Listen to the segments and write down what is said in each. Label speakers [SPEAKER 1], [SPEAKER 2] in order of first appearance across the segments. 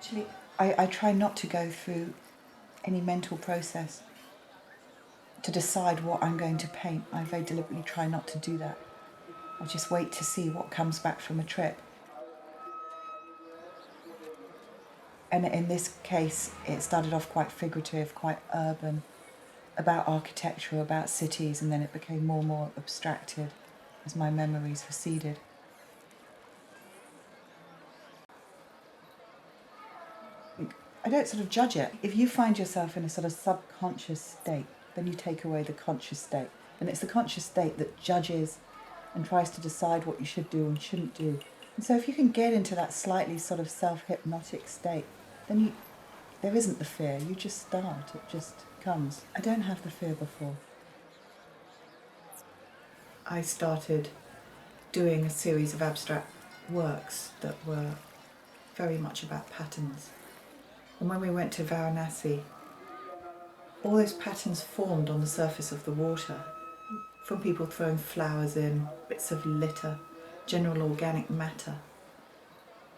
[SPEAKER 1] Actually, I try not to go through any mental process to decide what I'm going to paint. I very deliberately try not to do that. I just wait to see what comes back from a trip. And in this case, it started off quite figurative, quite urban, about architecture, about cities, and then it became more and more abstracted as my memories receded. I don't sort of judge it. If you find yourself in a sort of subconscious state, then you take away the conscious state. And it's the conscious state that judges and tries to decide what you should do and shouldn't do. And so if you can get into that slightly sort of self-hypnotic state, then there isn't the fear. You just start. It just comes. I don't have the fear before. I started doing a series of abstract works that were very much about patterns. And when we went to Varanasi, all those patterns formed on the surface of the water, from people throwing flowers in, bits of litter, general organic matter.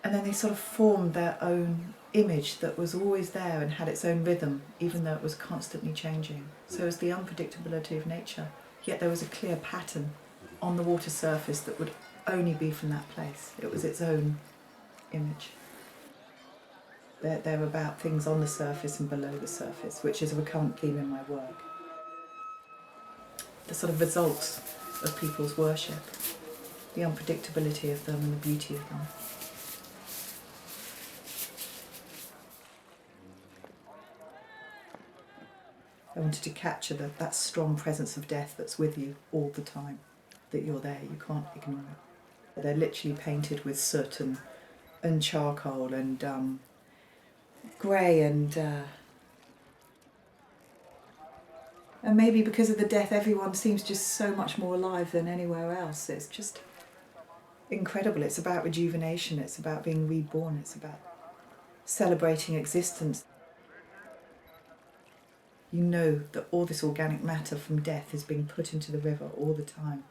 [SPEAKER 1] And then they sort of formed their own image that was always there and had its own rhythm, even though it was constantly changing. So it was the unpredictability of nature, yet there was a clear pattern on the water surface that would only be from that place. It was its own image. They're about things on the surface and below the surface, which is a recurrent theme in my work. The sort of results of people's worship, the unpredictability of them and the beauty of them. I wanted to capture that strong presence of death that's with you all the time, that you're there, you can't ignore it. They're literally painted with soot and charcoal and grey and maybe because of the death everyone seems just so much more alive than anywhere else. It's just incredible. It's about rejuvenation, it's about being reborn, it's about celebrating existence. You know that all this organic matter from death is being put into the river all the time.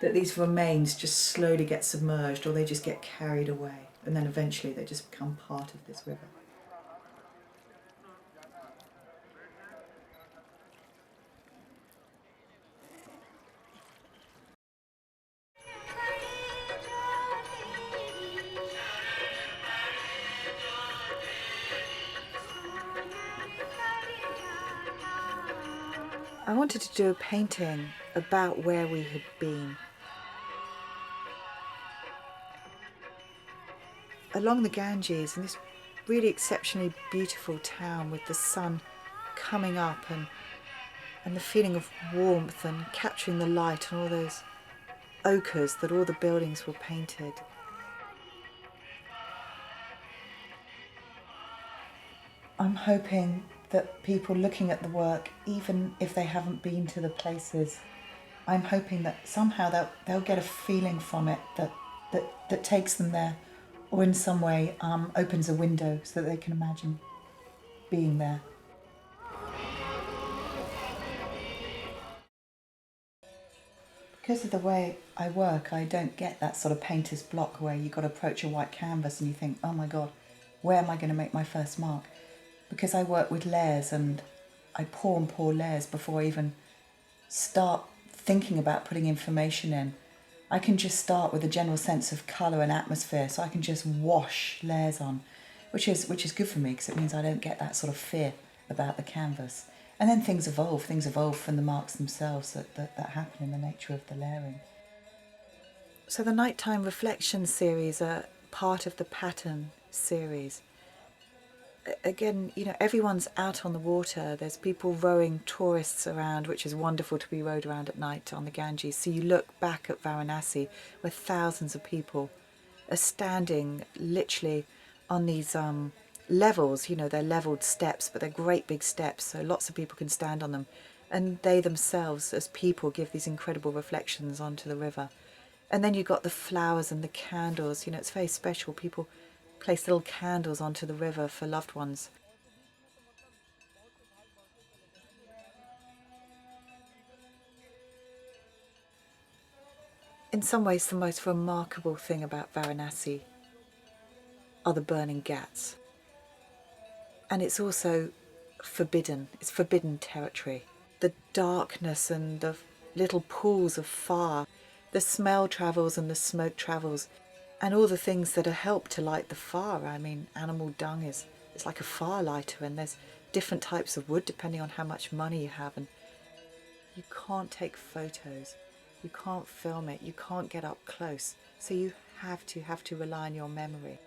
[SPEAKER 1] That these remains just slowly get submerged or they just get carried away and then eventually they just become part of this river. I wanted to do a painting about where we had been. Along the Ganges, in this really exceptionally beautiful town with the sun coming up and the feeling of warmth and capturing the light and all those ochres that all the buildings were painted. I'm hoping that people looking at the work, even if they haven't been to the places, I'm hoping that somehow they'll get a feeling from it that takes them there, or in some way opens a window so that they can imagine being there. Because of the way I work, I don't get that sort of painter's block where you've got to approach a white canvas and you think, oh my God, where am I going to make my first mark? Because I work with layers and I pour and pour layers before I even start thinking about putting information in. I can just start with a general sense of colour and atmosphere, so I can just wash layers on, which is good for me because it means I don't get that sort of fear about the canvas. And then things evolve from the marks themselves that happen in the nature of the layering. So the Nighttime Reflection series are part of the Pattern series. Again, you know, everyone's out on the water. There's people rowing tourists around, which is wonderful to be rowed around at night on the Ganges. So you look back at Varanasi where thousands of people are standing literally on these levels. You know, they're levelled steps, but they're great big steps, so lots of people can stand on them. And they themselves, as people, give these incredible reflections onto the river. And then you've got the flowers and the candles. You know, it's very special. People place little candles onto the river for loved ones. In some ways, the most remarkable thing about Varanasi are the burning ghats. And it's also forbidden. It's forbidden territory. The darkness and the little pools of fire, the smell travels and the smoke travels, and all the things that are helped to light the fire. I mean, animal dung it's like a fire lighter, and there's different types of wood depending on how much money you have, and you can't take photos, you can't film it, you can't get up close, so you have to rely on your memory.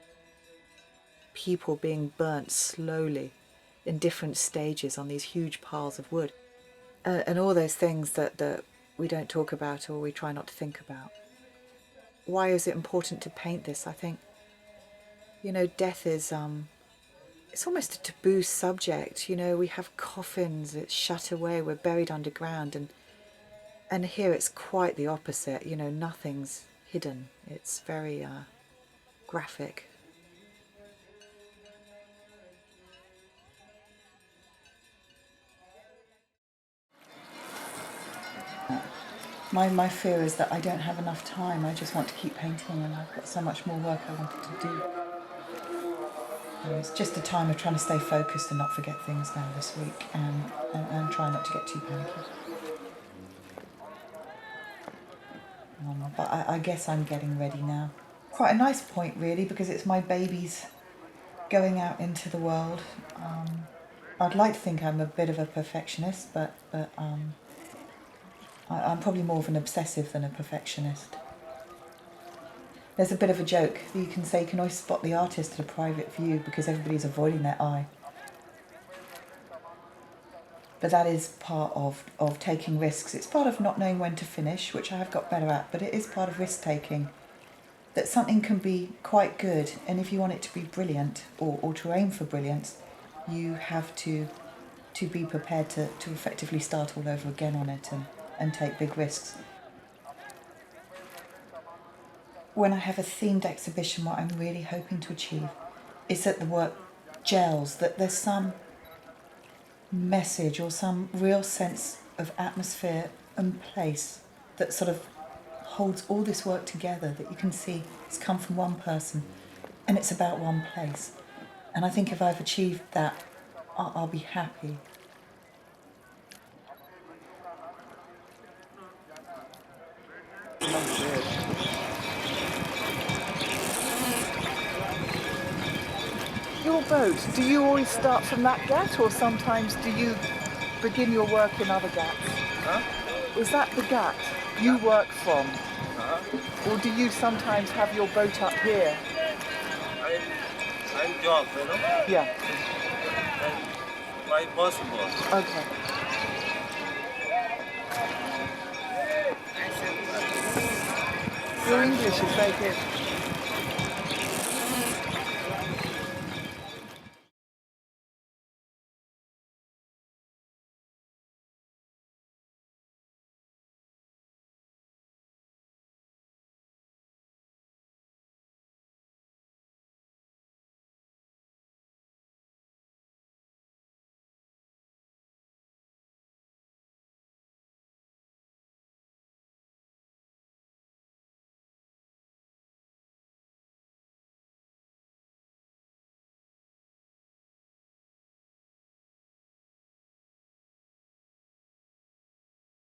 [SPEAKER 1] People being burnt slowly in different stages on these huge piles of wood, and all those things that we don't talk about or we try not to think about. Why is it important to paint this? I think, death is it's almost a taboo subject. We have coffins, it's shut away, we're buried underground, and here it's quite the opposite. Nothing's hidden. It's very graphic. My fear is that I don't have enough time. I just want to keep painting, and I've got so much more work I wanted to do. It's just a time of trying to stay focused and not forget things now this week, and try not to get too panicky. But I guess I'm getting ready now. Quite a nice point, really, because it's my babies going out into the world. I'd like to think I'm a bit of a perfectionist, but I'm probably more of an obsessive than a perfectionist. There's a bit of a joke that you can say you can always spot the artist at a private view because everybody's avoiding their eye. But that is part of taking risks. It's part of not knowing when to finish, which I have got better at, but it is part of risk-taking. That something can be quite good, and if you want it to be brilliant, or to aim for brilliance, you have to be prepared to effectively start all over again on it and take big risks. When I have a themed exhibition, what I'm really hoping to achieve is that the work gels, that there's some message or some real sense of atmosphere and place that sort of holds all this work together, that you can see it's come from one person and it's about one place. And I think if I've achieved that, I'll be happy. Your boat, do you always start from that ghat, or sometimes do you begin your work in other ghats?
[SPEAKER 2] Huh?
[SPEAKER 1] Is that the ghat you work from? Or do you sometimes have your boat up here?
[SPEAKER 2] I'm job,
[SPEAKER 1] Yeah.
[SPEAKER 2] Why possible?
[SPEAKER 1] Okay. Your English is very good.